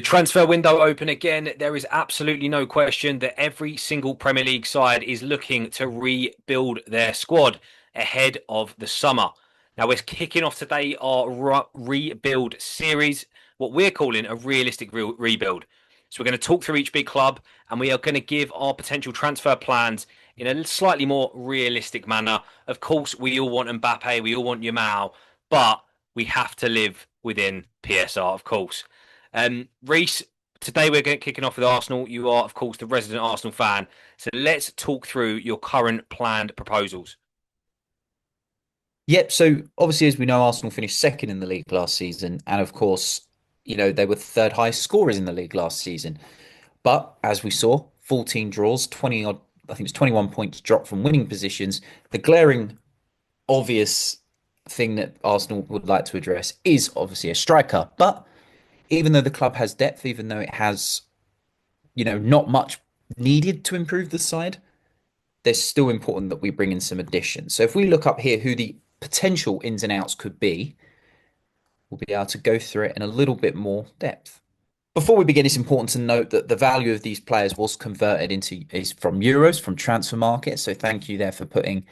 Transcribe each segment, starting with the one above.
Transfer window open again. There is absolutely no question that every single Premier League side is looking to rebuild their squad ahead of the summer. Now, we're kicking off today our rebuild series, what we're calling a realistic rebuild. So, we're going to talk through each big club and we are going to give our potential transfer plans in a slightly more realistic manner. Of course, we all want Mbappe, we all want Yamal, but we have to live within PSR, of course. Reese, today we're kicking off with Arsenal. You are, of course, the resident Arsenal fan. So let's talk through your current planned proposals. Yep. So obviously, as we know, Arsenal finished second in the league last season, and of course, they were third highest scorers in the league last season. But as we saw, 14 draws, 20 odd, I think it's 21 points dropped from winning positions. The glaring, obvious thing that Arsenal would like to address is obviously a striker. But even though the club has depth, even though it has, not much needed to improve the side, there's still important that we bring in some additions. So if we look up here who the potential ins and outs could be, we'll be able to go through it in a little bit more depth. Before we begin, it's important to note that the value of these players was converted into is from euros from transfer market. So thank you there for putting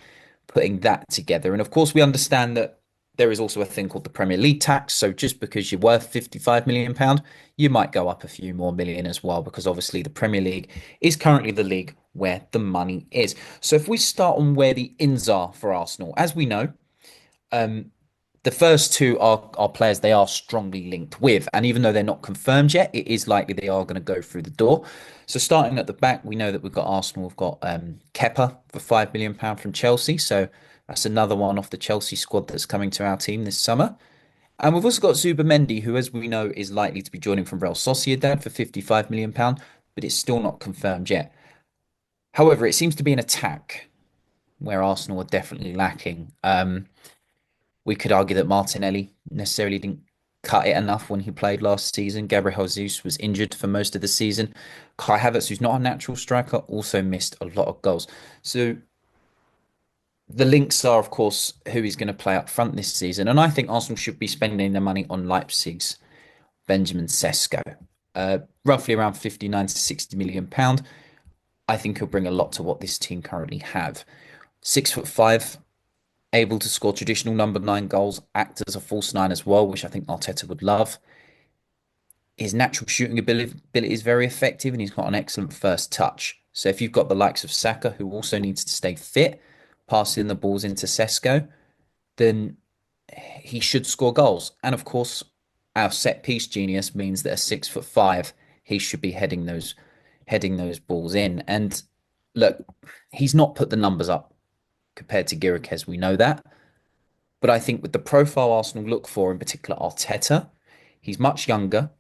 that together. And of course, we understand that there is also a thing called the Premier League tax. So just because you're worth £55 million, you might go up a few more million as well, because obviously the Premier League is currently the league where the money is. So if we start on where the ins are for Arsenal, as we know, um, the first two are players they are strongly linked with, and even though they're not confirmed yet, it is likely they are going to go through the door. So starting at the back, we know that we've got Arsenal, we've got Kepa for £5 million from Chelsea, so that's another one off the Chelsea squad that's coming to our team this summer. And we've also got Zubimendi, who, as we know, is likely to be joining from Real Sociedad for £55 million, but it's still not confirmed yet. However, it seems to be an attack where Arsenal are definitely lacking. We could argue that Martinelli necessarily didn't cut it enough when he played last season. Gabriel Jesus was injured for most of the season. Kai Havertz, who's not a natural striker, also missed a lot of goals. So the links are, of course, who is going to play up front this season. And I think Arsenal should be spending their money on Leipzig's Benjamin Sesko. Roughly around 59 to 60 million pound. I think he'll bring a lot to what this team currently have. 6'5", able to score traditional number nine goals, act as a false nine as well, which I think Arteta would love. His natural shooting ability is very effective, and he's got an excellent first touch. So if you've got the likes of Saka, who also needs to stay fit, passing the balls into Sesko, then he should score goals. And of course, our set piece genius means that a 6'5", he should be heading those balls in. And look, he's not put the numbers up compared to Gyökeres, we know that. But I think with the profile Arsenal look for, in particular Arteta, he's much younger.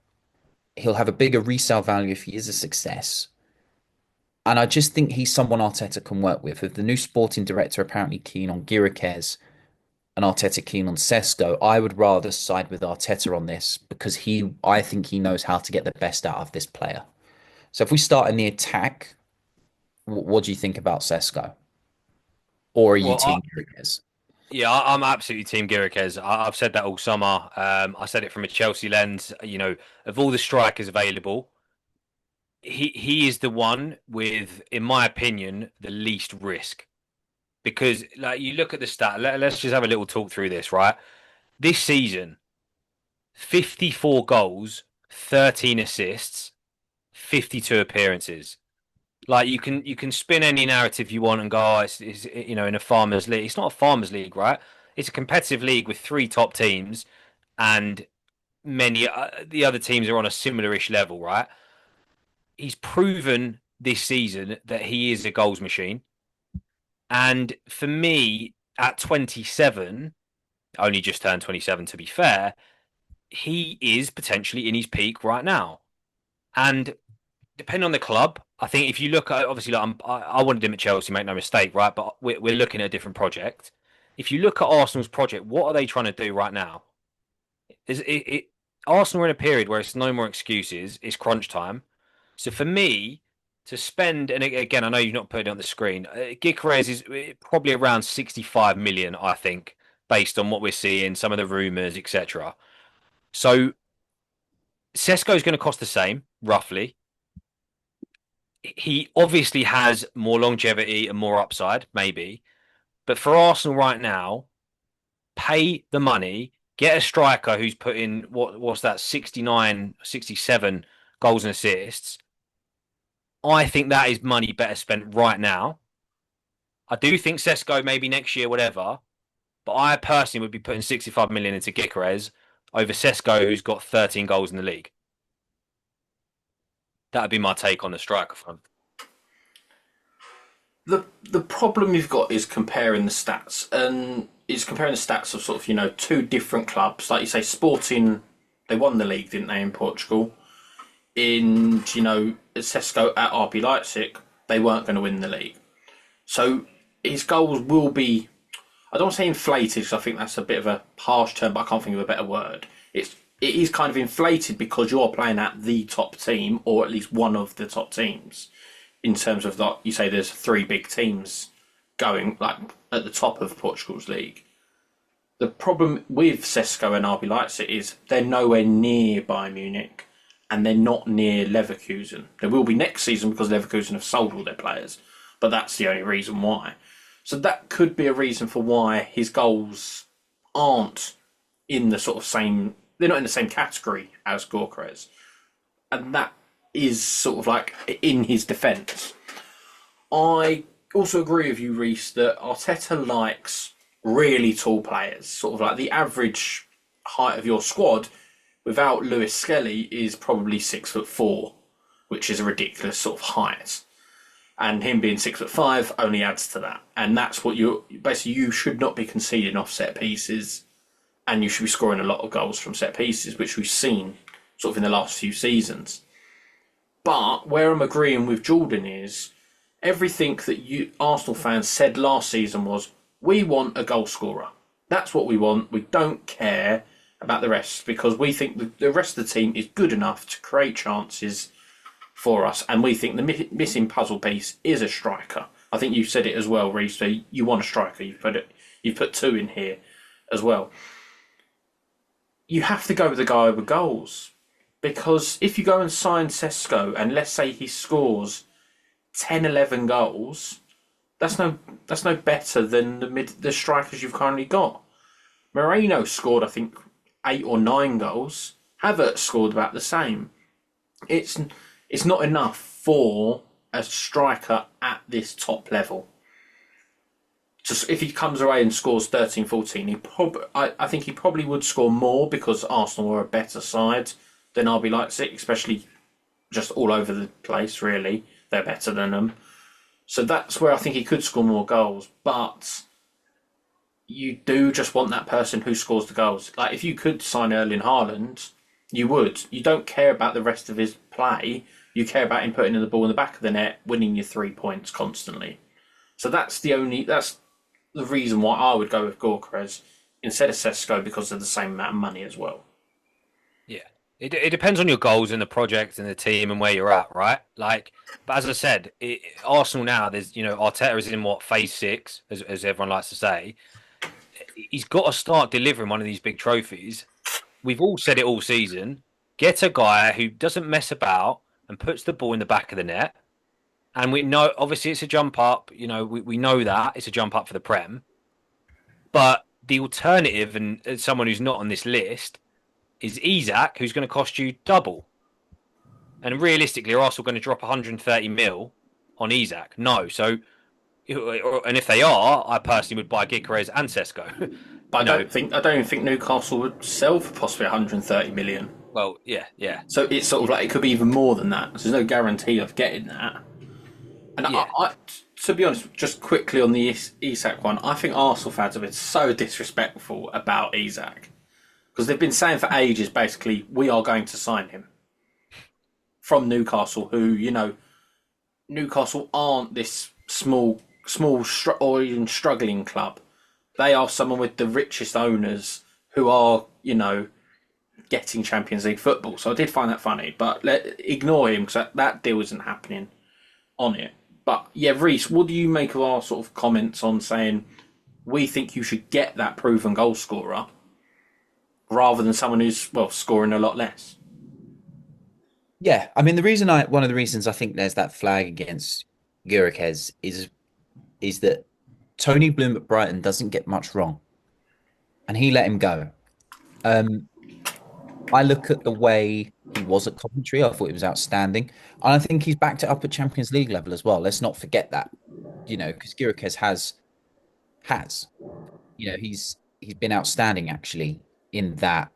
He'll have a bigger resale value if he is a success. And I just think he's someone Arteta can work with the new sporting director apparently keen on Gyökeres and Arteta keen on Sesko, I would rather side with Arteta on this because I think he knows how to get the best out of this player. So if we start in the attack, what do you think about Sesko? Or are you Well, team Gyökeres? yeah, I'm absolutely Team Gyökeres. I've said that all summer. I said it from a Chelsea lens. Of all the strikers available, he is the one with, in my opinion, the least risk. Because like you look at the stat, let's just have a little talk through this, right? This season, 54 goals, 13 assists, 52 appearances. Like you can spin any narrative you want and go, oh, it's in a farmers league. It's not a farmers league, right? It's a competitive league with three top teams, and many the other teams are on a similar-ish level, right? He's proven this season that he is a goals machine, and for me, at 27, only just turned 27 to be fair, he is potentially in his peak right now. And depending on the club, I think if you look at obviously like I wanted him at Chelsea, make no mistake, right? But we're looking at a different project. If you look at Arsenal's project, what are they trying to do right now? Is Arsenal are in a period where it's no more excuses, it's crunch time. So for me to spend, and again, I know you've not put it on the screen, Gyökeres is probably around 65 million, I think, based on what we're seeing, some of the rumours, etc. So Sesko is going to cost the same, roughly. He obviously has more longevity and more upside, maybe. But for Arsenal right now, pay the money, get a striker who's put in what's that 69, 67 goals and assists. I think that is money better spent right now. I do think Sesko maybe next year, whatever. But I personally would be putting 65 million into Gyökeres over Sesko, who's got 13 goals in the league. That would be my take on the striker front. The problem you've got is comparing the stats, and it's comparing the stats of sort of two different clubs. Like you say, Sporting, they won the league, didn't they, in Portugal? In Sesko at RB Leipzig, they weren't going to win the league. So his goals will be, I don't want to say inflated because I think that's a bit of a harsh term, but I can't think of a better word. It is kind of inflated because you're playing at the top team, or at least one of the top teams. In terms of that, you say there's three big teams going like at the top of Portugal's league. The problem with Sesko and RB Leipzig is they're nowhere near Bayern Munich, and they're not near Leverkusen. They will be next season because Leverkusen have sold all their players, but that's the only reason why. So that could be a reason for why his goals aren't in the sort of same. They're not in the same category as Gyökeres, and that is sort of like in his defence. I also agree with you, Reese, that Arteta likes really tall players. Sort of like the average height of your squad without Lewis Skelly is probably 6'4", which is a ridiculous sort of height. And him being 6'5" only adds to that. And that's what you should not be conceding off set pieces, and you should be scoring a lot of goals from set pieces, which we've seen sort of in the last few seasons. But where I'm agreeing with Jordan is everything that you Arsenal fans said last season was, we want a goal scorer. That's what we want. We don't care about the rest because we think the rest of the team is good enough to create chances for us, and we think the missing puzzle piece is a striker. I think you said it as well, Reece. So you want a striker. You've put two in here as well. You have to go with the guy with goals. Because if you go and sign Sesko and let's say he scores 10, 11 goals, that's no better than the strikers you've currently got. Moreno scored, I think, 8 or 9 goals. Havertz scored about the same. It's not enough for a striker at this top level. Just if he comes away and scores 13, 14, I think he probably would score more because Arsenal are a better side than RB Leipzig, especially just all over the place, really. They're better than them. So that's where I think he could score more goals. But you do just want that person who scores the goals. Like, if you could sign Erling Haaland, you would. You don't care about the rest of his play. You care about him putting the ball in the back of the net, winning your 3 points constantly. So that's the reason why I would go with Gyökeres instead of Sesko, because of the same amount of money as well. Yeah. It depends on your goals and the project and the team and where you're at, right? Like, but as I said, Arsenal now, there's Arteta is in phase 6, as everyone likes to say. He's got to start delivering one of these big trophies. We've all said it all season. Get a guy who doesn't mess about and puts the ball in the back of the net. And we know, obviously, it's a jump up. We know that it's a jump up for the Prem. But the alternative, and someone who's not on this list, is Isak, who's going to cost you double. And realistically, are Arsenal going to drop 130 mil on Isak? No. So, and if they are, I personally would buy Gyökeres and Sesko. But I don't even think Newcastle would sell for possibly 130 million. Well, yeah. So it's sort of like it could be even more than that. So there's no guarantee of getting that. And yeah. I, to be honest, just quickly on the Isak one, I think Arsenal fans have been so disrespectful about Isak. Because they've been saying for ages, basically, we are going to sign him. From Newcastle, who, Newcastle aren't this small or even struggling club. They are someone with the richest owners who are, getting Champions League football. So I did find that funny, but ignore him because that deal isn't happening on it. But yeah, Reece, what do you make of our sort of comments on saying we think you should get that proven goal scorer rather than someone who's, scoring a lot less? Yeah, I mean one of the reasons I think there's that flag against Gyökeres is that Tony Bloom at Brighton doesn't get much wrong, and he let him go. Um, I look at the way he was at Coventry. I thought he was outstanding, and I think he's backed it up at Champions League level as well. Let's not forget that, because Gyökeres has, he's been outstanding actually in that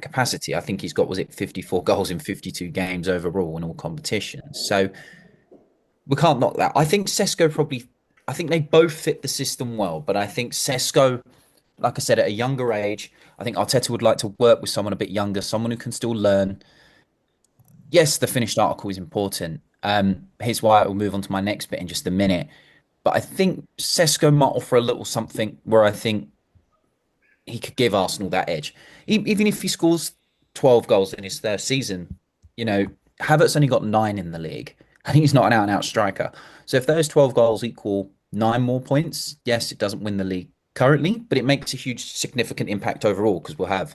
capacity. I think he's got, was it 54 goals in 52 games overall in all competitions. So we can't knock that. I think they both fit the system well, but I think Sesko, like I said, at a younger age, I think Arteta would like to work with someone a bit younger, someone who can still learn. Yes, the finished article is important. Here's why I'll move on to my next bit in just a minute. But I think Sesko might offer a little something where I think he could give Arsenal that edge. Even if he scores 12 goals in his first season, you know, Havertz only got 9 in the league, and he's not an out and out striker. So if those 12 goals equal 9 more points, yes, it doesn't win the league currently, but it makes a huge significant impact overall because we'll have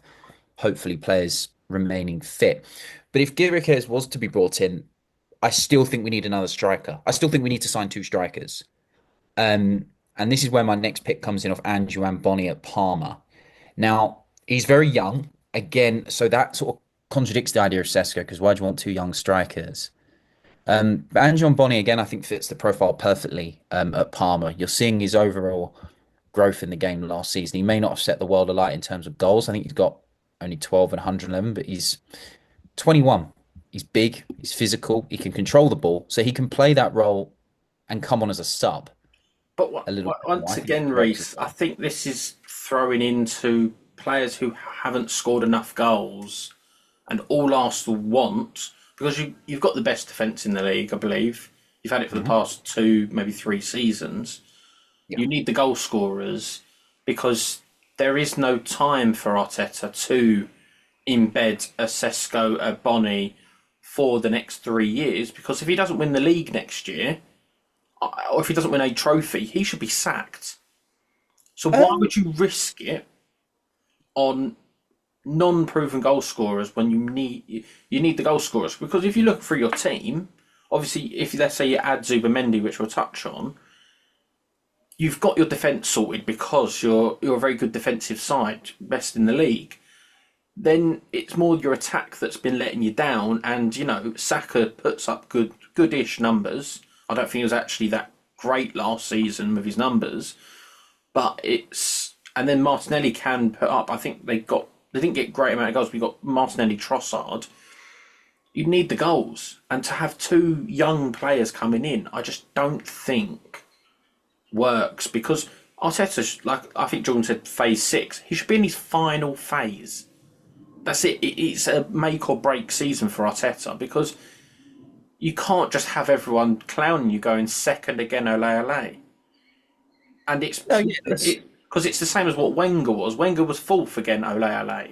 hopefully players remaining fit. But if Gyökeres was to be brought in, I still think we need another striker. I still think we need to sign 2 strikers. And this is where my next pick comes in, of Andrew and Bonnie at Parma. Now, he's very young. Again, so that sort of contradicts the idea of Sesko, because why do you want 2 young strikers? But Anjon Bonny, again, I think fits the profile perfectly at Parma. You're seeing his overall growth in the game last season. He may not have set the world alight in terms of goals. I think he's got only 12 and 111, but he's 21. He's big, he's physical, he can control the ball, so he can play that role and come on as a sub But a little bit more. once I think he again, develops as Reese, I well. think this is throwing into players who haven't scored enough goals, and all Arsenal want, because you've got the best defence in the league, I believe. You've had it for the Mhm. past 2, maybe 3 seasons. Yeah. You need the goal scorers because there is no time for Arteta to embed a Sesko, a Bonny for the next 3 years. Because if he doesn't win the league next year, or if he doesn't win a trophy, he should be sacked. So why Um, would you risk it on non-proven goal scorers when you need the goal scorers? Because if you look through your team, obviously, if let's say you add Zubamendi, which we'll touch on, you've got your defence sorted because you're a very good defensive side, best in the league. Then it's more your attack that's been letting you down, and Saka puts up goodish numbers. I don't think he was actually that great last season with his numbers, but it's and then Martinelli can put up. I think they didn't get a great amount of goals. We got Martinelli, Trossard. You need the goals, and to have 2 young players coming in, I just don't think works because Arteta's like I think Jordan said, phase 6. He should be in his final phase. That's it. It's a make or break season for Arteta because you can't just have everyone clowning you going second again, ole ole. And it's no, yeah, that's because it's the same as what Wenger was. Wenger was fourth again, ole ole.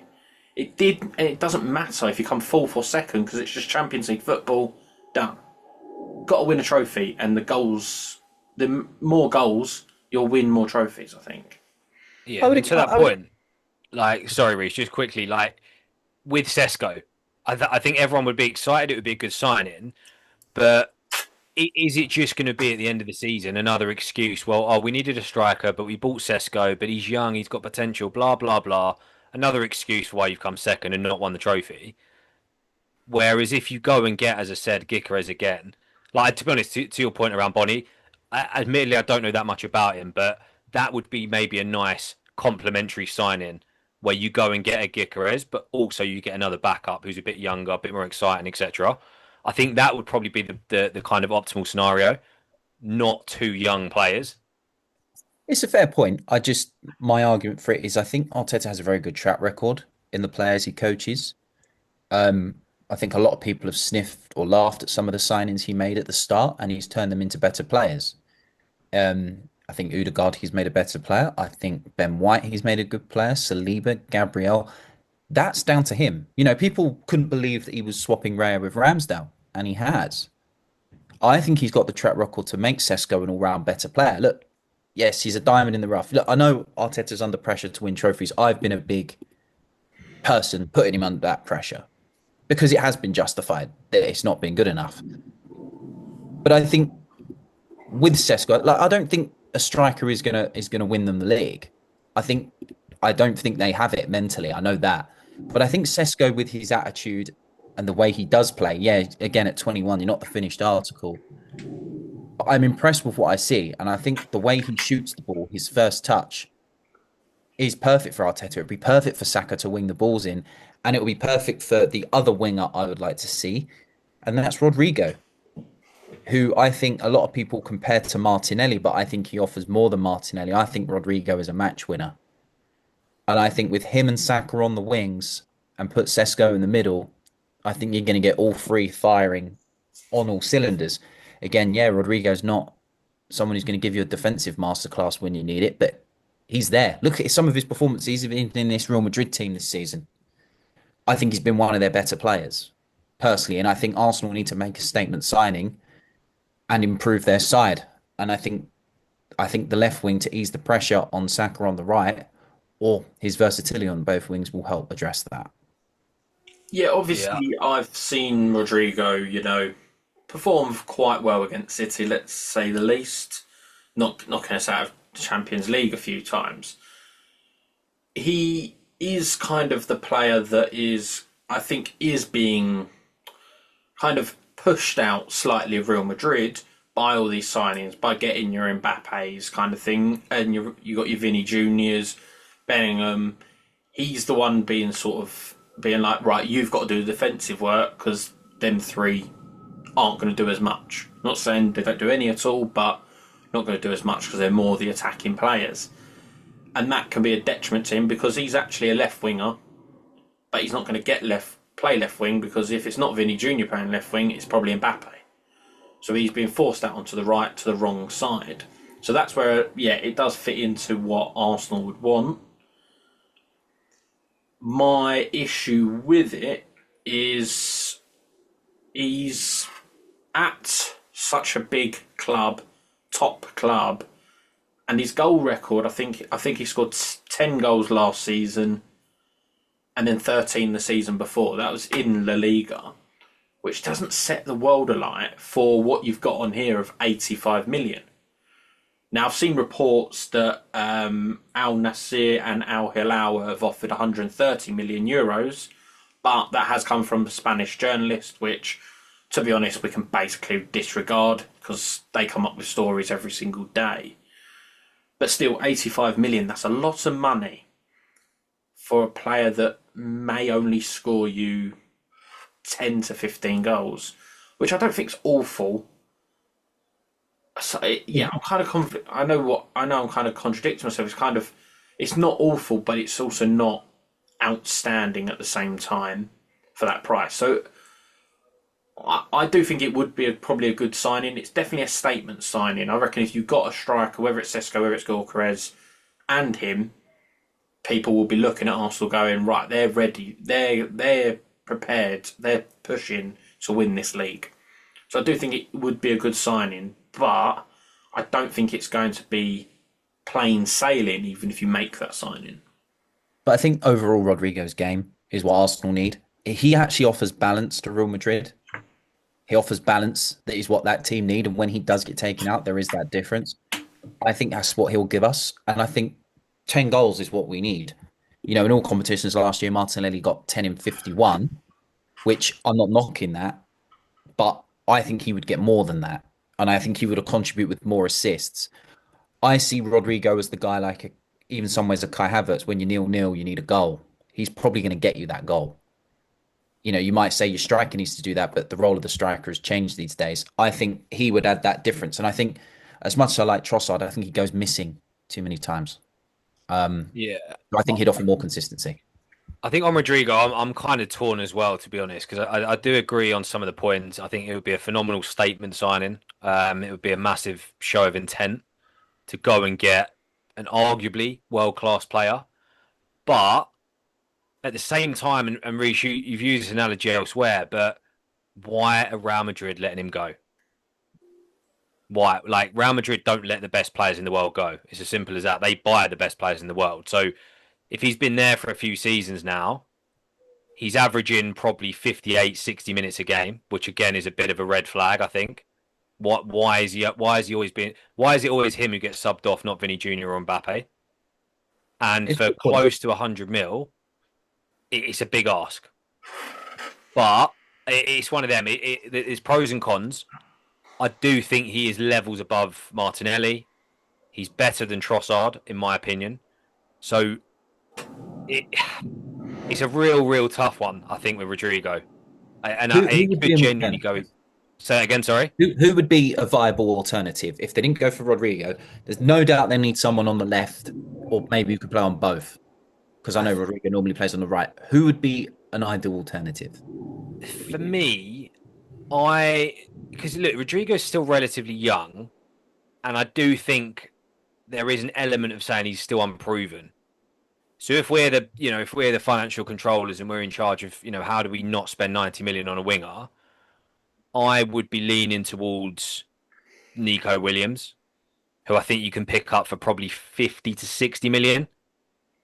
It doesn't matter if you come fourth or second because it's just Champions League football. Done. Got to win a trophy, and the more goals, you'll win more trophies. I think. Yeah, I would and to that I would point, like, sorry, Reece, just quickly, like with Sesko, I think everyone would be excited. It would be a good signing, but is it just going to be at the end of the season another excuse? Well, oh, we needed a striker, but we bought Sesko, but he's young, he's got potential, blah blah blah. Another excuse for why you've come second and not won the trophy. Whereas if you go and get, as I said, Gyökeres again, like to be honest, to your point around Bonnie, admittedly I don't know that much about him, but that would be maybe a nice complementary signing where you go and get a Gyökeres, but also you get another backup who's a bit younger, a bit more exciting, etc. I think that would probably be the kind of optimal scenario, not 2 young players. It's a fair point. My argument for it is I think Arteta has a very good track record in the players he coaches. Um, I think a lot of people have sniffed or laughed at some of the signings he made at the start, and he's turned them into better players. I think Odegaard, he's made a better player. I think Ben White, he's made a good player. Saliba, Gabriel, that's down to him. People couldn't believe that he was swapping Raya with Ramsdale, and he has. I think he's got the track record to make Sesko an all-round better player. Look, yes, he's a diamond in the rough. Look, I know Arteta's under pressure to win trophies. I've been a big person putting him under that pressure. because it has been justified that it's not been good enough. But I think with Sesko, like I don't think a striker is gonna win them the league. I think I don't think they have it mentally. I know that, but I think Sesko with his attitude and the way he does play, yeah, again at 21, you're not the finished article. But I'm impressed with what I see, and I think the way he shoots the ball, his first touch, is perfect for Arteta. It'd be perfect for Saka to wing the balls in, and it would be perfect for the other winger I would like to see, and that's Rodrigo, who I think a lot of people compare to Martinelli, but I think he offers more than Martinelli. I think Rodrigo is a match winner. And I think with him and Saka on the wings and put Sesko in the middle, I think you're going to get all three firing on all cylinders. Again, yeah, Rodrigo's not someone who's going to give you a defensive masterclass when you need it, but he's there. Look at some of his performances in this Real Madrid team this season. I think he's been one of their better players, personally. And I think Arsenal need to make a statement signing and improve their side. And I think the left wing to ease the pressure on Saka on the right, or his versatility on both wings will help address that. Yeah, Yeah, obviously, I've seen Rodrigo, perform quite well against City, let's say the least. Not knocking us out of the Champions League a few times. He is kind of the player that I think, is being kind of pushed out slightly of Real Madrid by all these signings, by getting your Mbappe's kind of thing, and you got your Vinny Juniors, Bellingham. He's the one being sort of being like, right, you've got to do the defensive work because them three aren't going to do as much. Not saying they don't do any at all, but not going to do as much because they're more the attacking players. And that can be a detriment to him because he's actually a left winger, but he's not going to play left wing because if it's not Vinny Junior playing left wing, it's probably Mbappe. So he's being forced out onto the right, to the wrong side. So that's where, yeah, it does fit into what Arsenal would want. My issue with it is he's at such a big club, top club, and his goal record. I think he scored 10 goals last season, and then 13 the season before. That was in La Liga, which doesn't set the world alight for what you've got on here of 85 million. Now, I've seen reports that Al Nasser and Al Hilal have offered 130 million euros, but that has come from a Spanish journalist, which, to be honest, we can basically disregard because they come up with stories every single day. But still, 85 million, that's a lot of money for a player that may only score you 10 to 15 goals, which I don't think is awful. So, yeah, I'm kind of I know I'm kind of contradicting myself. It's not awful, but it's also not outstanding at the same time for that price. So I do think it would be probably a good signing. It's definitely a statement signing. I reckon if you've got a striker, whether it's Sesko, whether it's Gyökeres, and him, people will be looking at Arsenal going, right, they're ready, they're prepared, they're pushing to win this league. So I do think it would be a good signing, but I don't think it's going to be plain sailing even if you make that signing. But I think overall, Rodrigo's game is what Arsenal need. He actually offers balance to Real Madrid. He offers balance. That is what that team need. And when he does get taken out, there is that difference. I think that's what he'll give us. And I think 10 goals is what we need. In all competitions last year, Martinelli got 10 in 51, which I'm not knocking that, but I think he would get more than that. And I think he would have contributed with more assists. I see Rodrigo as the guy even some ways a Kai Havertz. When you're 0-0, you need a goal. He's probably going to get you that goal. You might say your striker needs to do that, but the role of the striker has changed these days. I think he would add that difference. And I think as much as I like Trossard, I think he goes missing too many times. yeah. I think he'd offer more consistency. I think on Rodrigo, I'm kind of torn as well, to be honest, because I do agree on some of the points. I think it would be a phenomenal statement signing. It would be a massive show of intent to go and get an arguably world-class player. But at the same time, and Reece, you've used this analogy elsewhere, but why are Real Madrid letting him go? Why? Like, Real Madrid don't let the best players in the world go. It's as simple as that. They buy the best players in the world. So if he's been there for a few seasons now, He's averaging probably 58, 60 minutes a game, which again is a bit of a red flag, I think. Why is he? Why is he always been? Why is it always him who gets subbed off, not Vinny Junior or Mbappe? And It's a for good point. close to 100 mil, it's a big ask. But it's one of them. There's pros and cons. I do think he is levels above Martinelli. He's better than Trossard, in my opinion. So it, it's a real tough one, I think, with Rodrigo. And Who it would be could an genuinely alternative? go. Say that again, sorry. Who would be a viable alternative if they didn't go for Rodrigo? There's no doubt they need someone on the left, or maybe you could play on both. Because I know Rodrigo normally plays on the right. Who would be an ideal alternative for For you? me, because look, Rodrigo's still relatively young, and I do think there is an element of saying he's still unproven. So if we're the financial controllers and we're in charge of, how do we not spend 90 million on a winger? I would be leaning towards Nico Williams, who I think you can pick up for probably 50 to 60 million.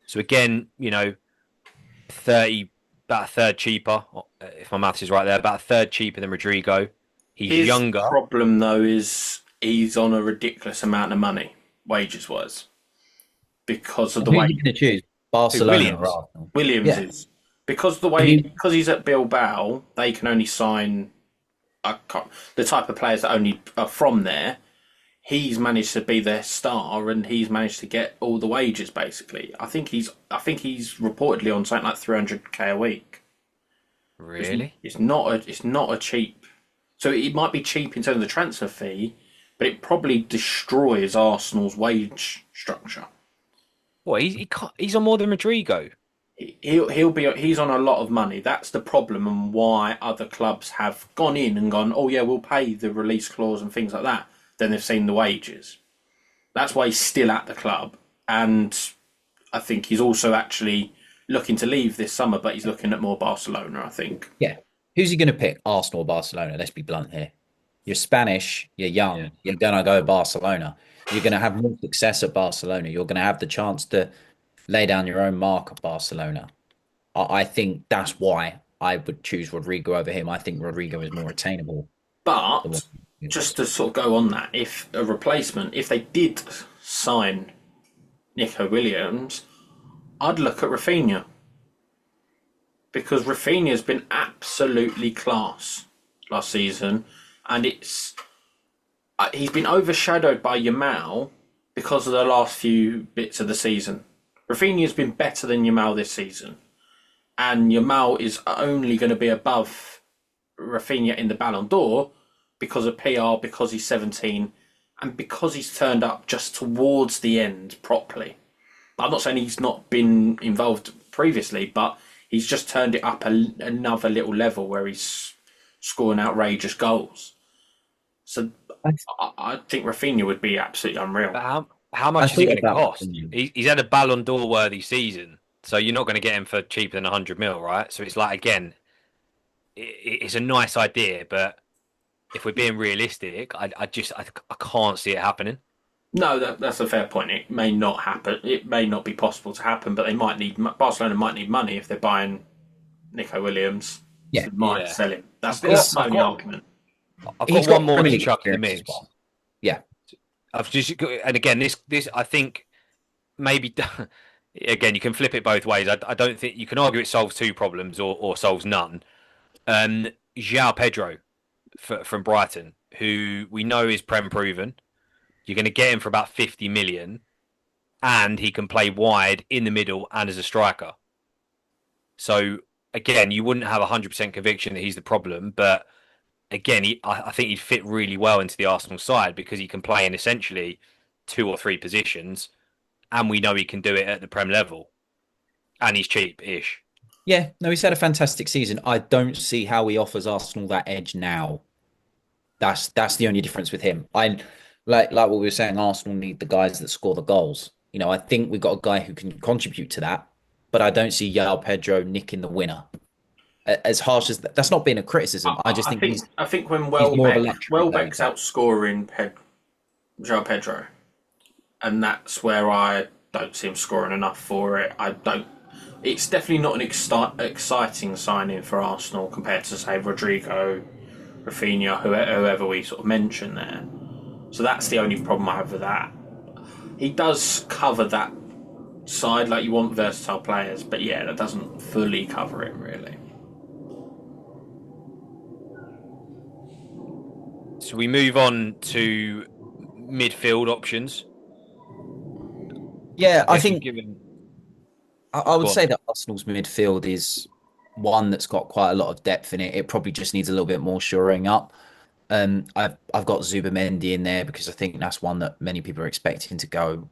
So again, 30, about a third cheaper, if my maths is right there, about a third cheaper than Rodrigo. He's His younger. problem though is he's on a ridiculous amount of money, wages wise, because of And the who are way you going to choose? Who, Barcelona or Williams? Arsenal? Williams Yeah. is. Because Have you, because he's at Bilbao, they can only sign the type of players that only are from there. He's managed to be their star, and he's managed to get all the wages. Basically, I think he's reportedly on something like 300K a week. Really? It's not a cheap. So it might be cheap in terms of the transfer fee, but it probably destroys Arsenal's wage structure. What? He's on more than Rodrigo. He's on a lot of money. That's the problem, and why other clubs have gone in and gone, oh yeah, we'll pay the release clause and things like that. Then they've seen the wages. That's why he's still at the club, and I think he's also actually looking to leave this summer, but he's looking at more Barcelona. I think. yeah. Who's he going to pick? Arsenal or Barcelona? Let's be blunt here. You're Spanish, you're Yeah. young, you're going to go Barcelona. You're going to have more success at Barcelona. You're going to have the chance to lay down your own mark at Barcelona. I think that's why I would choose Rodrigo over him. I think Rodrigo is more attainable than what But he just was. to sort of go on that, if they did sign Nico Williams, I'd look at Rafinha because Rafinha's been absolutely class last season, and he's been overshadowed by Yamal because of the last few bits of the season. Rafinha's been better than Yamal this season, and Yamal is only going to be above Rafinha in the Ballon d'Or because of PR, because he's 17, and because he's turned up just towards the end properly. I'm not saying he's not been involved previously, but he's just turned it up another little level where he's scoring outrageous goals. So I, I think Rafinha would be absolutely unreal. But how I much is he thought going to about cost? Rafinha. He's had a Ballon d'Or worthy season, so you're not going to get him for cheaper than 100 mil, right? So it's like again, it's a nice idea, but if we're being realistic, I can't see it happening. No, that's a fair point. It may not happen. It may not be possible to happen, but Barcelona might need money if they're buying Nico Williams. Yeah, So they might Yeah. sell him. I've That's got my I've only got argument. I've he's got got one more Premier to League chuck in the experience as mix. well. Yeah, I've just and again this I think maybe again you can flip it both ways. I don't think you can argue it solves two problems or solves none. João Pedro from Brighton, who we know is prem proven. You're going to get him for about 50 million, and he can play wide in the middle and as a striker. So again, you wouldn't have 100% conviction that he's the problem, but again, I think he'd fit really well into the Arsenal side because he can play in essentially two or three positions, and we know he can do it at the Prem level, and he's cheap-ish. yeah. No, he's had a fantastic season. I don't see how he offers Arsenal that edge now. That's the only difference with him. I like what we were saying. Arsenal need the guys that score the goals. I think we've got a guy who can contribute to that, but I don't see Yao Pedro nicking the winner. As harsh as that's not being a criticism. I just I think think I think when he's more of a luxury player. Welbeck's outscoring João Pedro, and that's where I don't see him scoring enough for it. It's definitely not an exciting signing for Arsenal compared to say Rodrigo, Rafinha, whoever we sort of mentioned there. So that's the only problem I have with that. He does cover that side, like you want versatile players, but yeah, that doesn't fully cover it really. So we move on to midfield options. Yeah, I I guess we've think given. I would Go on. say that Arsenal's midfield is one that's got quite a lot of depth in it. It probably just needs a little bit more shoring up. I've got Zubamendi in there because I think that's one that many people are expecting to go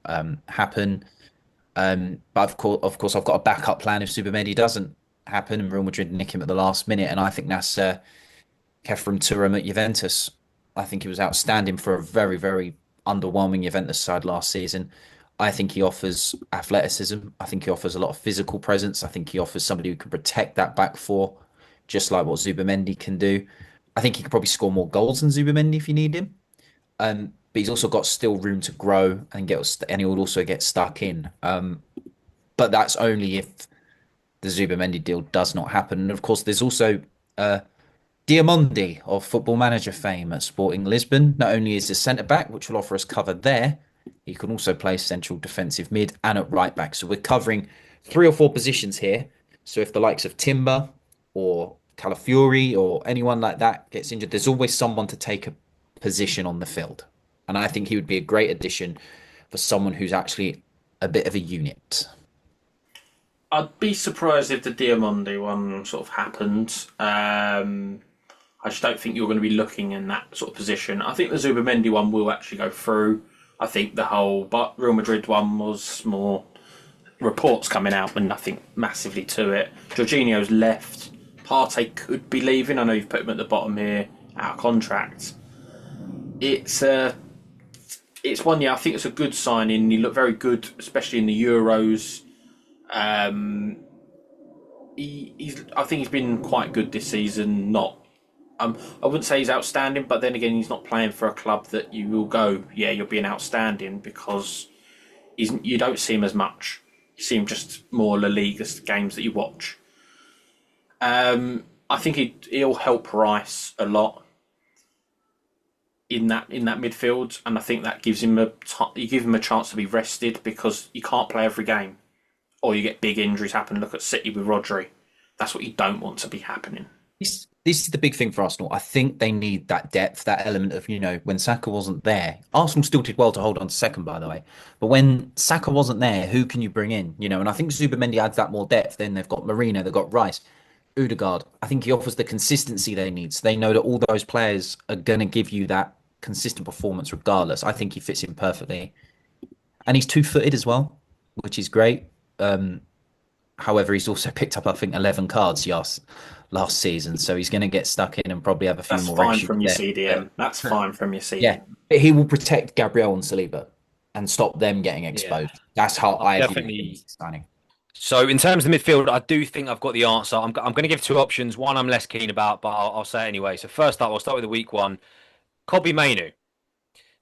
happen. But of course, I've got a backup plan if Zubamendi doesn't happen and Real Madrid nick him at the last minute, and I think that's Kefren Turam at Juventus. I think he was outstanding for a very, very underwhelming Juventus side last season. I think he offers athleticism. I think he offers a lot of physical presence. I think he offers somebody who can protect that back four, just like what Zubamendi can do. I think he could probably score more goals than Zubamendi if you need him. But he's also got still room to grow and he will also get stuck in. But that's only if the Zubamendi deal does not happen. And of course, there's also uh, Diamondi of Football Manager fame at Sporting Lisbon. Not only is he centre back, which will offer us cover there, he can also play central defensive mid and at right back. So we're covering three or four positions here. So if the likes of Timber or Calafiori or anyone like that gets injured, there's always someone to take a position on the field. And I think he would be a great addition for someone who's actually a bit of a unit. I'd be surprised if the Diamondi one sort of happened. I just don't think you're going to be looking in that sort of position. I think the Zubamendi one will actually go through. I think the whole but Real Madrid one was more reports coming out and nothing massively to it. Jorginho's left. Partey could be leaving. I know you've put him at the bottom here, out of contract. It's it's one. Yeah, I think it's a good signing. He looked very good, especially in the Euros. Um, I think he's been quite good this season. Not, I wouldn't say he's outstanding, but then again, he's not playing for a club that you will go, yeah, you're being outstanding because you don't see him as much. You see him just more La Liga games that you watch. I think he'll help Rice a lot in that midfield, and I think that gives him you give him a chance to be rested because you can't play every game, or you get big injuries happen. Look at City with Rodri. That's what you don't want to be happening. This is the big thing for Arsenal. I think they need that depth, that element of, when Saka wasn't there. Arsenal still did well to hold on to second, by the way. But when Saka wasn't there, who can you bring in? And I think Zubamendi adds that more depth. Then they've got Marino, they've got Rice, Odegaard. I think he offers the consistency they need. So they know that all those players are going to give you that consistent performance regardless. I think he fits in perfectly. And he's two-footed as well, which is great. However, he's also picked up, I think, 11 cards last season. So he's going to get stuck in and probably have a few That's more fine issues from your there. CDM. That's fine from your Yeah, CDM. but he will protect Gabriel and Saliba and stop them getting Yeah, exposed. That's how I've I view him definitely. signing. So in terms of the midfield, I do think I've got the answer. I'm going to give two options. One I'm less keen about, but I'll say it anyway. So first up, I'll start with the weak one. Kobe Mainu.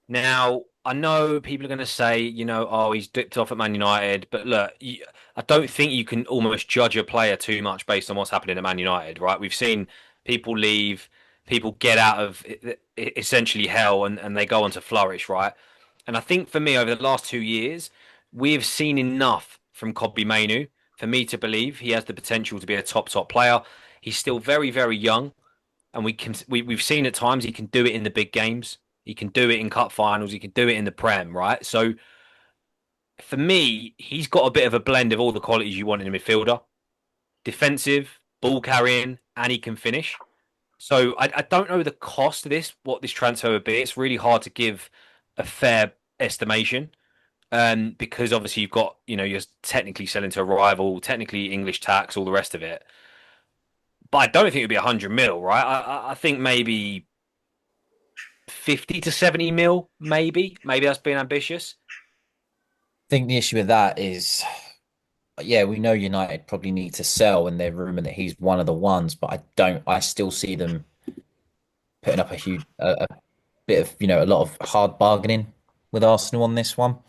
Now, I know people are going to say, oh, he's dipped off at Man United, but look, I don't think you can almost judge a player too much based on what's happening at Man United, right? We've seen people leave, people get out of essentially hell, and they go on to flourish, right? And I think for me, over the last 2 years, we have seen enough from Kobe Mainu for me to believe he has the potential to be a top player. He's still very, very young, and we've seen at times he can do it in the big games. He can do it in cup finals. He can do it in the Prem, right? So for me, he's got a bit of a blend of all the qualities you want in a midfielder: defensive, ball carrying, and he can finish. So I don't know the cost of this, what this transfer would be. It's really hard to give a fair estimation, because obviously you're technically selling to a rival, technically English tax, all the rest of it. But I don't think it'd be 100 mil, right? I think maybe 50 to 70 mil, maybe. Maybe that's being ambitious. I think the issue with that is, yeah, we know United probably need to sell, and they're rumored that he's one of the ones, but I still see them putting up a bit of, a lot of hard bargaining with Arsenal on this one.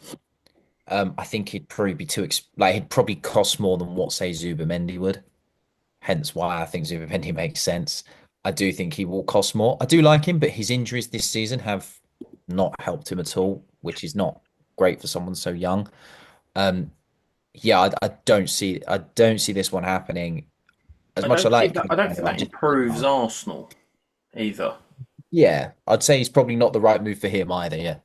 I think he'd probably be like he'd probably cost more than what say Zubimendi would. Hence why I think Zubimendi makes sense. I do think he will cost more. I do like him, but his injuries this season have not helped him at all, which is not great for someone so young. Um, yeah, I don't see this one happening. As much as I like I don't him, think that improves Arsenal either. yeah, I'd say it's probably not the right move for him either. Yeah.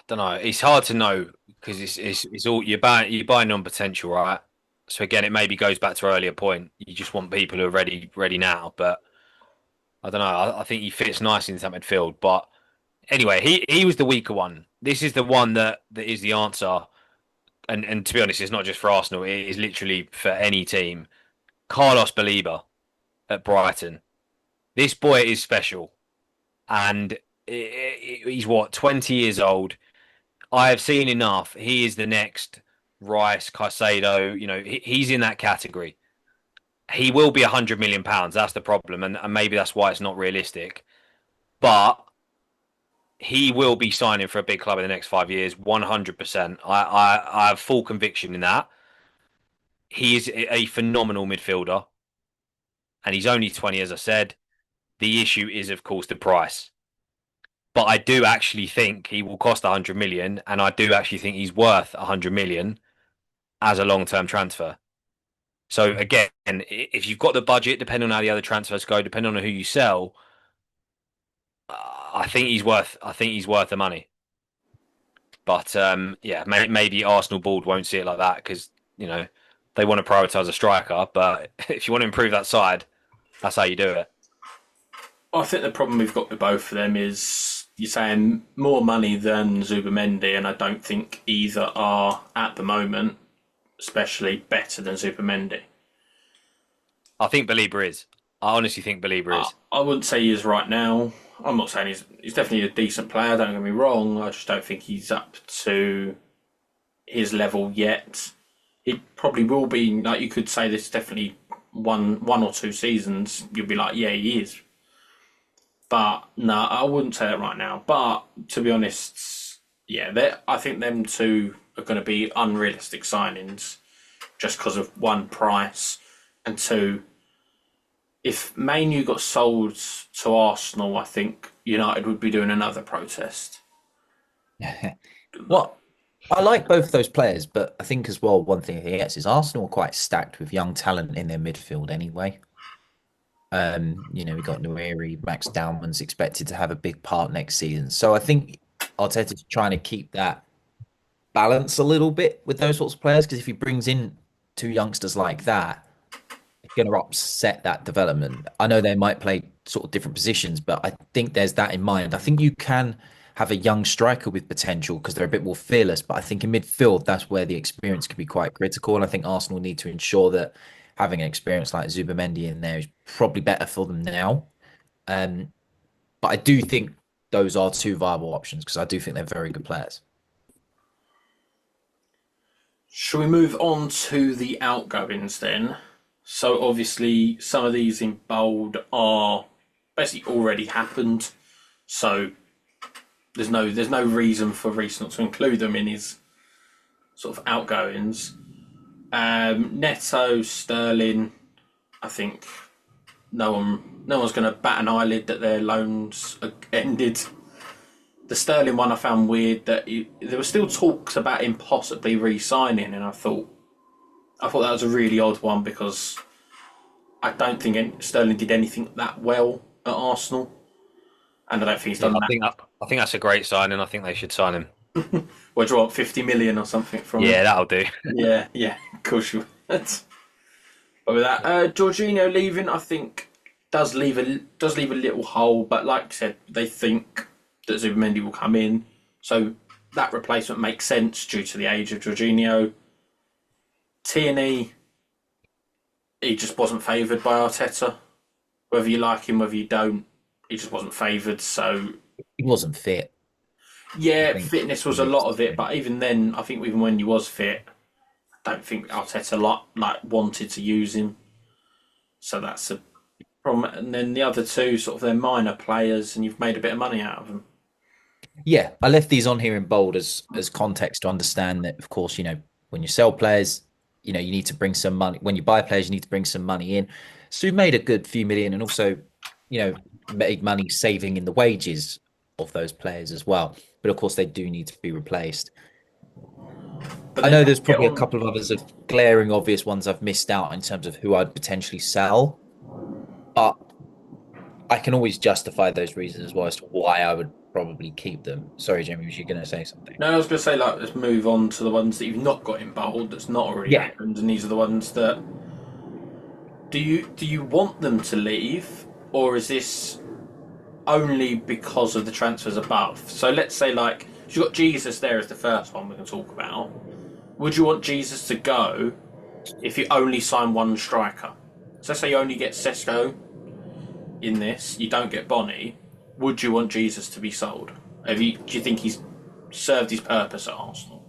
Don't know. It's hard to know because it's all you're buying on potential, right? So again, it maybe goes back to earlier point. You just want people who are ready now. But I don't know. I think he fits nicely in that midfield. But anyway, he was the weaker one. This is the one that is the answer. And to be honest, it's not just for Arsenal. It is literally for any team. Carlos Baliba at Brighton. This boy is special, and he's what 20 years old. I have seen enough. He is the next Rice, Caicedo. You know, he's in that category. He will be £100 million. That's the problem, and maybe that's why it's not realistic. But he will be signing for a big club in the next 5 years, 100%. I have full conviction in that. He is a phenomenal midfielder, and he's only 20, as I said. The issue is, of course, the price. But I do actually think he will cost 100 million, and I do actually think he's worth 100 million as a long-term transfer. So again, if you've got the budget, depending on how the other transfers go, depending on who you sell, I think he's worth the money. But yeah, maybe Arsenal board won't see it like that because you know they want to prioritise a striker. But if you want to improve that side, that's how you do it. I think the problem we've got with both of them is you're saying more money than Zubimendi, and I don't think either are at the moment, especially better than Zubimendi. I think Belieber is. I honestly think Belieber is. I wouldn't say he is right now. I'm not saying he's definitely a decent player. Don't get me wrong. I just don't think he's up to his level yet. He probably will be. Like you could say, this definitely one or two seasons. You'll be like, yeah, he is. But no, I wouldn't say that right now. But to be honest, yeah, I think them two are going to be unrealistic signings, just because of one, price, and two, if Manu got sold to Arsenal, I think United would be doing another protest. Well, I like both those players, but I think as well, one thing he gets is Arsenal are quite stacked with young talent in their midfield anyway. We got Nueri, Max Downman's expected to have a big part next season. So I think Arteta's trying to keep that balance a little bit with those sorts of players, because if he brings in two youngsters like that, it's going to upset that development. I know they might play sort of different positions, but I think there's that in mind. I think you can have a young striker with potential because they're a bit more fearless, but I think in midfield, that's where the experience can be quite critical. And I think Arsenal need to ensure that having an experience like Zubimendi in there is probably better for them now. Um, but I do think those are two viable options because I do think they're very good players. Shall we move on to the outgoings then? So obviously some of these in bold are basically already happened. So there's no reason for Reece not to include them in his sort of outgoings. Neto, Sterling, I think no one's going to bat an eyelid that their loans ended. The Sterling one I found weird that there were still talks about him possibly re-signing, and I thought that was a really odd one because I don't think Sterling did anything that well at Arsenal, and I don't think he's done that. I think that's a great sign, and I think they should sign him. What do you want, 50 million or something from him? Yeah, that'll do. Yeah, of course you would. But with that, Jorginho leaving, I think does leave a little hole. But like I said, they think that Zubimendi will come in, so that replacement makes sense due to the age of Jorginho. Tierney, he just wasn't favoured by Arteta. Whether you like him, whether you don't, he just wasn't favoured. So He wasn't fit. yeah, fitness was a lot of it. But even then, I think even when he was fit, I don't think Arteta wanted to use him. So that's a problem. And then the other two, sort of, they're minor players, and you've made a bit of money out of them. Yeah, I left these on here in bold as context to understand that, of course, when you sell players, you need to bring some money. When you buy players, you need to bring some money in. So we've made a good few million, and also, made money saving in the wages of those players as well. But of course, they do need to be replaced. But I then know how there's you get probably a on. couple of others of glaring obvious ones I've missed out in terms of who I'd potentially sell, but I can always justify those reasons as well as to why I would probably keep them. Sorry, Jamie, was you going to say something? No, I was going to say, like, let's move on to the ones that you've not got in bold. That's not already Yeah. happened, and these are the ones that do you want them to leave, or is this only because of the transfers above? So let's say, like, you've got Jesus there as the first one we can talk about. Would you want Jesus to go if you only sign one striker? So let's say you only get Sesko in this, you don't get Bonnie. Would you want Jesus to be sold? Do you think he's served his purpose at Arsenal?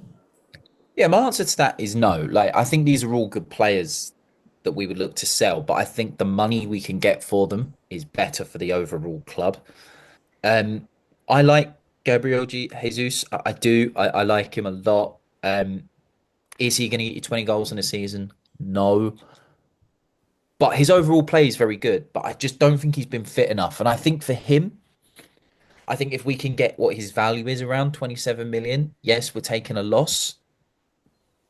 Yeah, my answer to that is no. Like, I think these are all good players that we would look to sell, but I think the money we can get for them is better for the overall club. Um, I like Gabriel Jesus. I do. I like him a lot. Is he going to get you 20 goals in a season? No. But his overall play is very good. But I just don't think he's been fit enough. And I think for him, I think if we can get what his value is around 27 million, yes, we're taking a loss.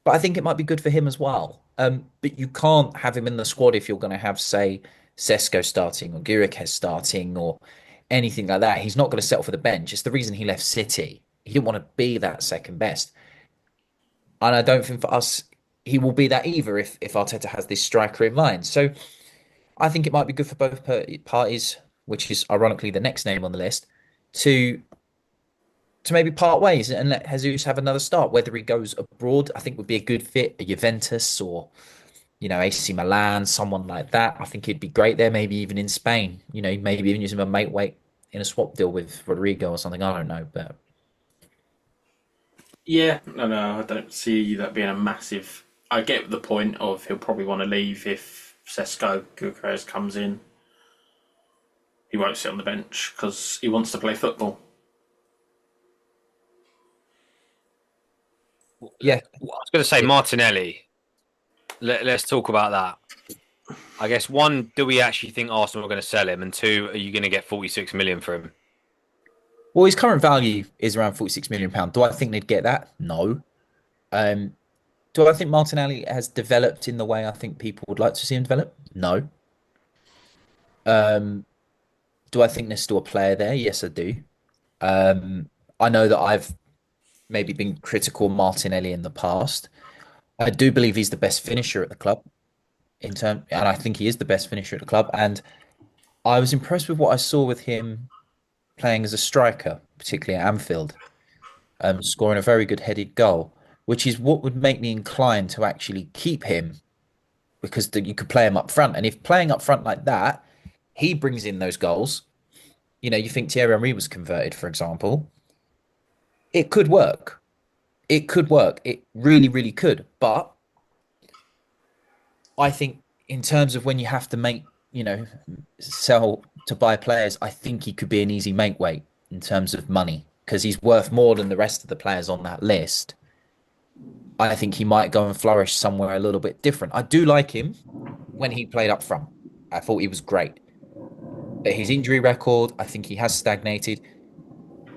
But I think it might be good for him as well. But you can't have him in the squad if you're going to have, say, Sesko starting or Gyökeres starting or anything like that. He's not going to settle for the bench. It's the reason he left City. He didn't want to be that second best. And I don't think for us, he will be that either if Arteta has this striker in mind. So I think it might be good for both parties, which is ironically the next name on the list, to maybe part ways and let Jesus have another start. Whether he goes abroad, I think would be a good fit, a Juventus or AC Milan, someone like that. I think he'd be great there. Maybe even in Spain. Maybe even use him a mate weight in a swap deal with Rodrigo or something. I don't know, but Yeah, no, I don't see that being a massive. I get the point of he'll probably want to leave if Sesko Gyökeres comes in. He won't sit on the bench because he wants to play football. yeah, I was going to say Martinelli. Let's talk about that. I guess one, do we actually think Arsenal are going to sell him? And two, are you going to get 46 million for him? well, his current value is around £46 million. Do I think they'd get that? No. Um, do I think Martinelli has developed in the way I think people would like to see him develop? No. Um, do I think there's still a player there? Yes, I do. I know that I've maybe been critical of Martinelli in the past. I do believe he's the best finisher at the club and I think he is the best finisher at the club. And I was impressed with what I saw with him playing as a striker, particularly at Anfield, scoring a very good headed goal, which is what would make me inclined to actually keep him because you could play him up front. And if playing up front like that, he brings in those goals. You think Thierry Henry was converted, for example. It could work. It could work. It really, really could. But I think in terms of when you have to sell to buy players, I think he could be an easy make weight in terms of money because he's worth more than the rest of the players on that list. I think he might go and flourish somewhere a little bit different. I do like him when he played up front. I thought he was great. But his injury record, I think he has stagnated.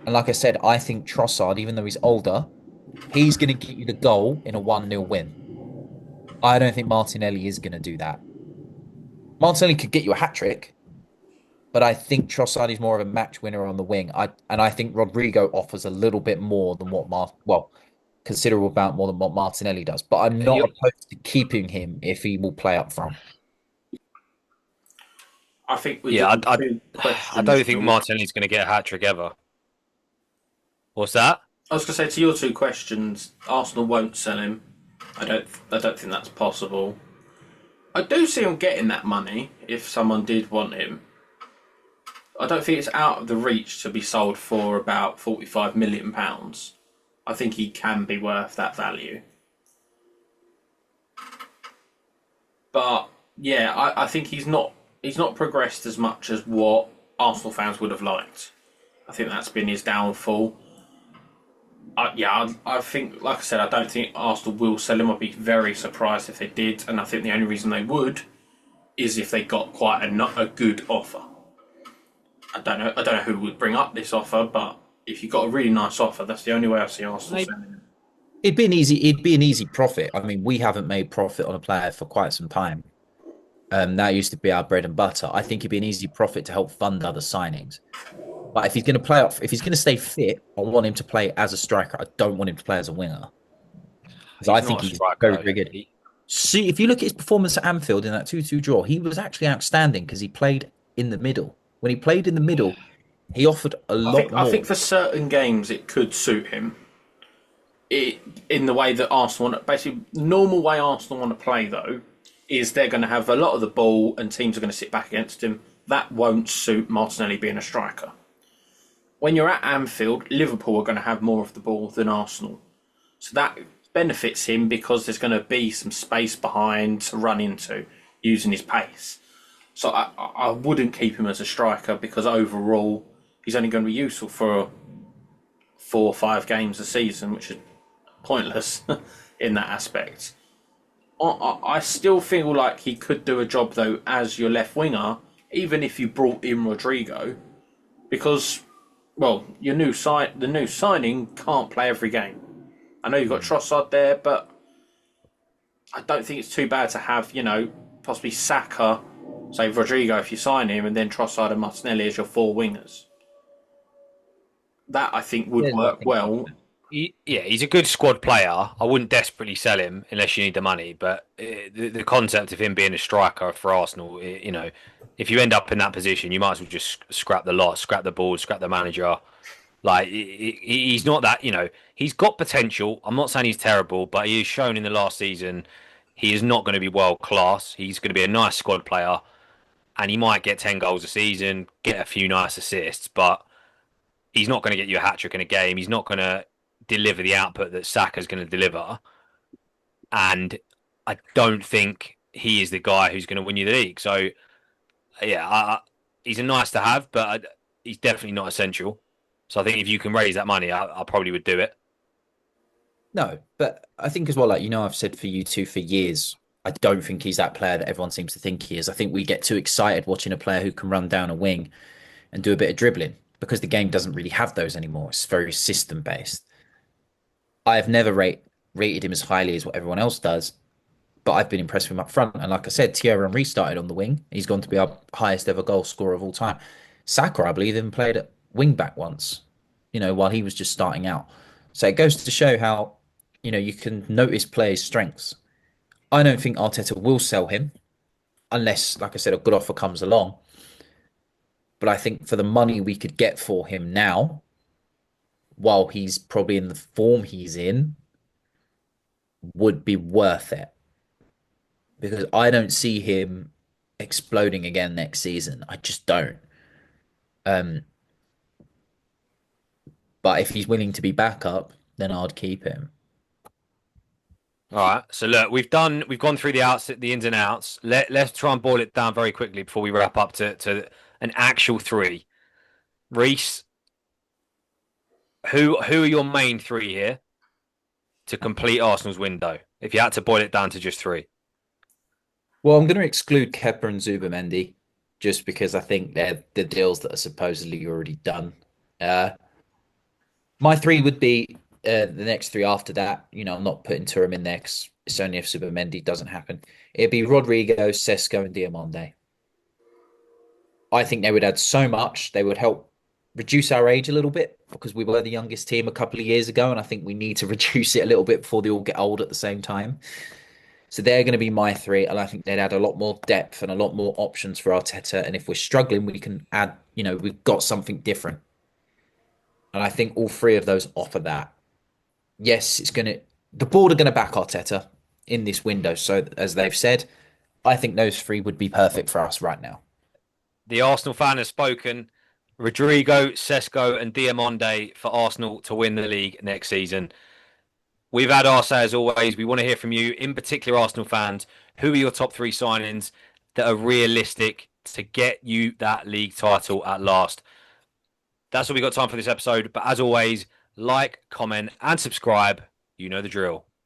And like I said, I think Trossard, even though he's older, he's going to get you the goal in a 1-0 win. I don't think Martinelli is going to do that. Martinelli could get you a hat trick, but I think Trossard is more of a match winner on the wing. I think Rodrigo offers a little bit more than considerable amount more than what Martinelli does. But I'm not You, opposed to keeping him if he will play up front. I think with yeah, your I, two I questions, don't think Martinelli's going to get a hat trick ever. What's that? I was going to say to your two questions, Arsenal won't sell him. I don't think that's possible. I do see him getting that money if someone did want him. I don't think it's out of the reach to be sold for about £45 million. I think he can be worth that value. But yeah, I think he's not progressed as much as what Arsenal fans would have liked. I think that's been his downfall. I think, like I said, I don't think Arsenal will sell him. I'd be very surprised if they did, and I think the only reason they would is if they got quite a good offer. I don't know. I don't know who would bring up this offer, but if you got a really nice offer, that's the only way I see Arsenal Maybe. selling him. It'd be an easy profit. I mean, we haven't made profit on a player for quite some time. That used to be our bread and butter. I think it'd be an easy profit to help fund other signings. But if he's going to play off, if he's going to stay fit, I want him to play as a striker. I don't want him to play as a winger because I He's think not a he's striker very, though. very good. See, if you look at his performance at Anfield in that 2-2 draw, he was actually outstanding because he played in the middle. When he played in the middle, he offered a lot I more. think for certain games it could suit him. It in the way that Arsenal want, basically the normal way Arsenal want to play though is they're going to have a lot of the ball and teams are going to sit back against him. That won't suit Martinelli being a striker. When you're at Anfield, Liverpool are going to have more of the ball than Arsenal. So that benefits him because there's going to be some space behind to run into using his pace. So I wouldn't keep him as a striker because overall he's only going to be useful for 4 or 5 games a season, which is pointless in that aspect. I still feel like he could do a job though as your left winger, even if you brought in Rodrigo, because well, the new signing can't play every game. I know you've got Trossard there, but I don't think it's too bad to have, possibly Saka, say Rodrigo if you sign him, and then Trossard and Martinelli as your four wingers. That I think would There's work nothing wrong well. with it. Yeah, he's a good squad player. I wouldn't desperately sell him unless you need the money. But the concept of him being a striker for Arsenal, if you end up in that position, you might as well just scrap the lot, scrap the board, scrap the manager. Like he's not that. He's got potential. I'm not saying he's terrible, but he has shown in the last season he is not going to be world class. He's going to be a nice squad player, and he might get 10 goals a season, get a few nice assists, but he's not going to get you a hat trick in a game. He's not going to deliver the output that Saka's going to deliver. And I don't think he is the guy who's going to win you the league. So, yeah, he's a nice to have, but he's definitely not essential. So I think if you can raise that money, I probably would do it. No, but I think as well, like I've said for you two for years, I don't think he's that player that everyone seems to think he is. I think we get too excited watching a player who can run down a wing and do a bit of dribbling because the game doesn't really have those anymore. It's very system based. I have never rated him as highly as what everyone else does, but I've been impressed with him up front. And like I said, Thierry Henry started on the wing. He's gone to be our highest ever goal scorer of all time. Saka, I believe, even played at wing back once, while he was just starting out. So it goes to show how, you can notice players' strengths. I don't think Arteta will sell him unless, like I said, a good offer comes along. But I think for the money we could get for him now, while he's probably in the form he's in, would be worth it. Because I don't see him exploding again next season. I just don't. Um, but if he's willing to be backup, then I'd keep him. All right. So look, we've gone through the ins and outs. Let's try and boil it down very quickly before we wrap up to an actual three. Reese, who are your main three here to complete Arsenal's window? If you had to boil it down to just three. Well, I'm going to exclude Kepa and Zubamendi just because I think they're the deals that are supposedly already done. Uh, my three would be the next three after that. I'm not putting Turam in there 'cause it's only if Zubamendi doesn't happen. It'd be Rodrigo, Sesko, and Diamonde. I think they would add so much. They would help reduce our age a little bit because we were the youngest team a couple of years ago, and I think we need to reduce it a little bit before they all get old at the same time. So they're going to be my three, and I think they'd add a lot more depth and a lot more options for Arteta. And if we're struggling, we can add, we've got something different. And I think all three of those offer that. Yes, the board are going to back Arteta in this window. So as they've said, I think those three would be perfect for us right now. The Arsenal fan has spoken. Rodrigo, Sesko, and Diamonde for Arsenal to win the league next season. We've had our say as always. We want to hear from you, in particular Arsenal fans. Who are your top three signings that are realistic to get you that league title at last? That's all we got time for this episode. But as always, like, comment, and subscribe. You know the drill.